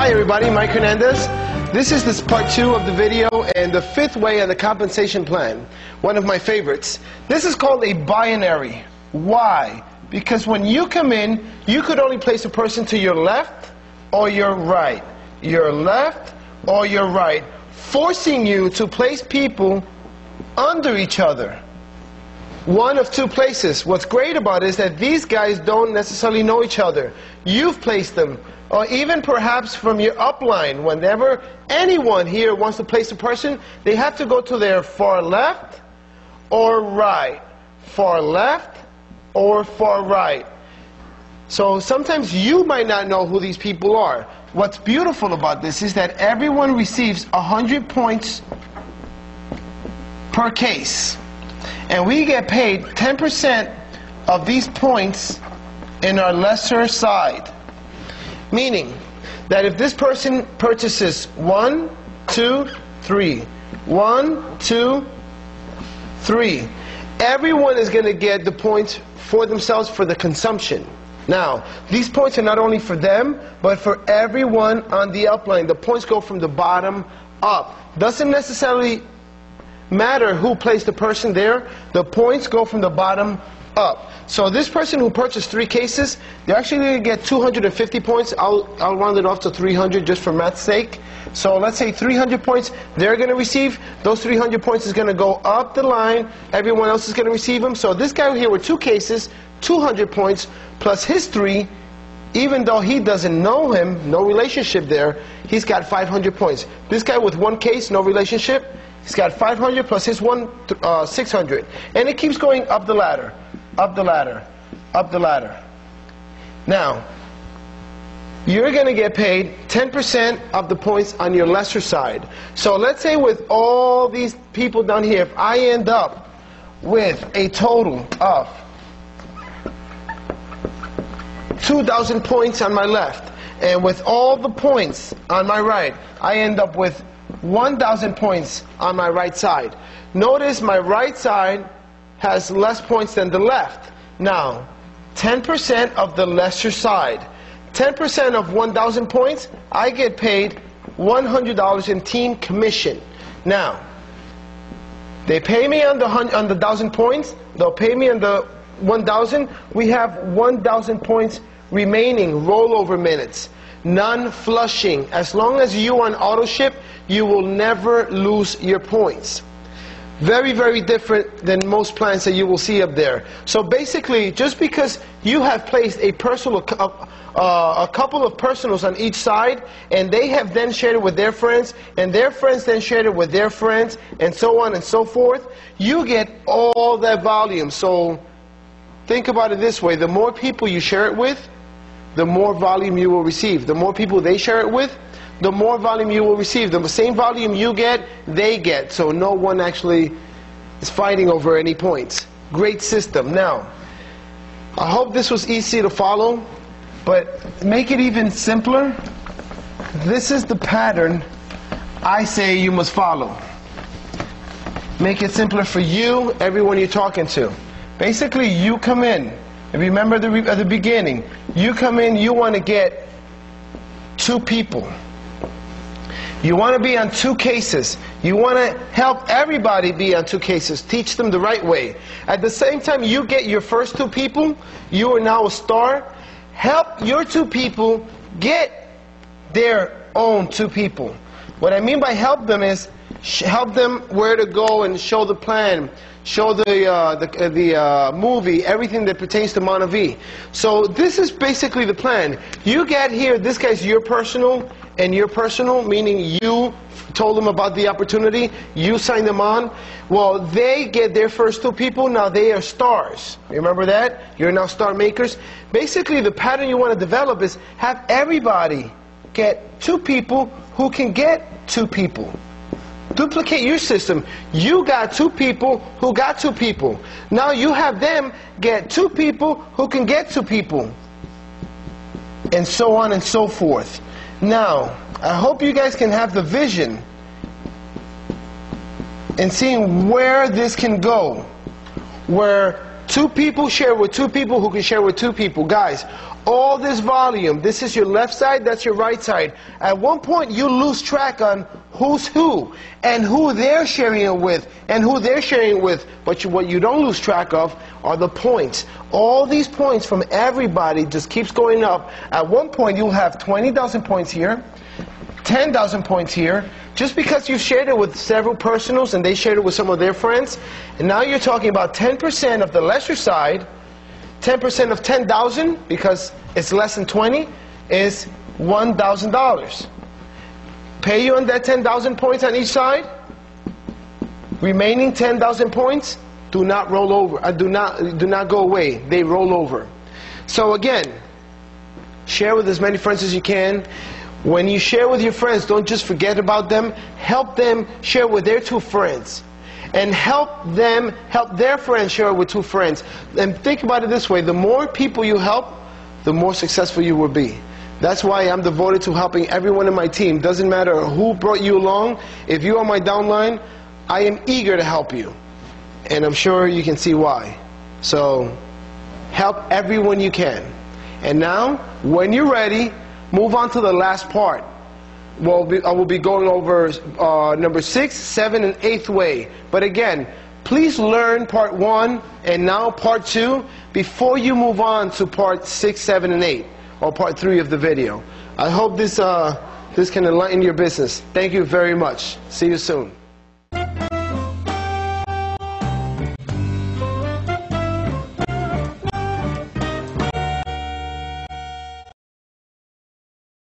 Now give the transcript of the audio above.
Hi everybody, Mike Hernandez. This is this part 2 of the video and the 5th way of the compensation plan. One of my favorites. This is called a binary. Why? Because when you come in, you could only place a person to your left or your right. Your left or your right. Forcing you to place people under each other. One of two places. What's great about it is that these guys don't necessarily know each other. You've placed them. Or even perhaps from your upline, whenever anyone here wants to place a person, they have to go to their far left or right. Far left or far right. So sometimes you might not know who these people are. What's beautiful about this is that everyone receives 100 points per case. And we get paid 10% of these points in our lesser side. Meaning that if this person purchases 1, 2, 3, 1, 2, 3, everyone is going to get the points for themselves for the consumption. Now, these points are not only for them, but for everyone on the upline. The points go from the bottom up. Doesn't necessarily matter who placed the person there. The points go from the bottom up. So this person who purchased 3 cases, they're actually going to get 250 points. I'll round it off to 300 just for math's sake. So let's say 300 points they're going to receive. Those 300 points is going to go up the line. Everyone else is going to receive them. So this guy here with 2 cases, 200 points plus his 3, even though he doesn't know him, no relationship there, he's got 500 points. This guy with 1 case, no relationship, he's got 500 plus his 600. And it keeps going up the ladder, up the ladder, up the ladder. Now, you're going to get paid 10% of the points on your lesser side. So let's say with all these people down here, if I end up with a total of 2,000 points on my left, and with all the points on my right, I end up with 1,000 points on my right side. Notice my right side has less points than the left. Now, 10% of the lesser side. 10% of 1,000 points, I get paid $100 in team commission. Now, they pay me on the 1,000 points. They'll pay me on the 1,000. We have 1,000 points remaining, rollover minutes. Non-flushing. As long as you are on auto ship, you will never lose your points. Very, very different than most plans that you will see up there. So basically, just because you have placed a personal, a couple of personals on each side, and they have then shared it with their friends, and their friends then shared it with their friends, and so on and so forth, you get all that volume. So think about it this way. The more people you share it with, the more volume you will receive. The more people they share it with, the more volume you will receive. The same volume you get, they get. So no one actually is fighting over any points. Great system. Now, I hope this was easy to follow, but make it even simpler. This is the pattern I say you must follow. Make it simpler for you, everyone you're talking to. Basically, you come in. And remember at the beginning, you come in, you want to get 2 people. You want to be on 2 cases. You want to help everybody be on 2 cases. Teach them the right way. At the same time, you get your first 2 people. You are now a star. Help your 2 people get their own 2 people. What I mean by help them is help them where to go and show the plan. Show the movie, everything that pertains to monavie. So this is basically the plan. You get here, this guy's your personal, and your personal, meaning you told them about the opportunity, you signed them on. Well, they get their first 2 people, now they are stars. Remember that? You're now star makers. Basically, the pattern you want to develop is have everybody get 2 people who can get 2 people. Duplicate your system. You got 2 people who got 2 people. Now you have them get 2 people who can get 2 people. And so on and so forth. Now, I hope you guys can have the vision in seeing where this can go. Where 2 people share with 2 people who can share with 2 people. Guys, all this volume, this is your left side, that's your right side. At one point you lose track on who's who and who they're sharing it with and who they're sharing it with. But what you don't lose track of are the points. All these points from everybody just keeps going up. At one point you'll have 20,000 points here, 10,000 points here, just because you shared it with several personals and they shared it with some of their friends. And now you're talking about 10% of the lesser side. 10% of 10,000, because it's less than 20, is $1,000. Pay you on that 10,000 points on each side. Remaining 10,000 points do not roll over. Do not go away. They roll over. So again, share with as many friends as you can. When you share with your friends, don't just forget about them. Help them share with their 2 friends. And help their friends share with 2 friends. And think about it this way, the more people you help, the more successful you will be. That's why I'm devoted to helping everyone in my team. Doesn't matter who brought you along. If you are my downline, I am eager to help you. And I'm sure you can see why. So help everyone you can. And now, when you're ready, move on to the last part. Well, I will be going over number 6, 7, and 8th way. But again, please learn part 1 and now part 2 before you move on to part 6, 7, and 8, or part 3 of the video. I hope this can enlighten your business. Thank you very much. See you soon.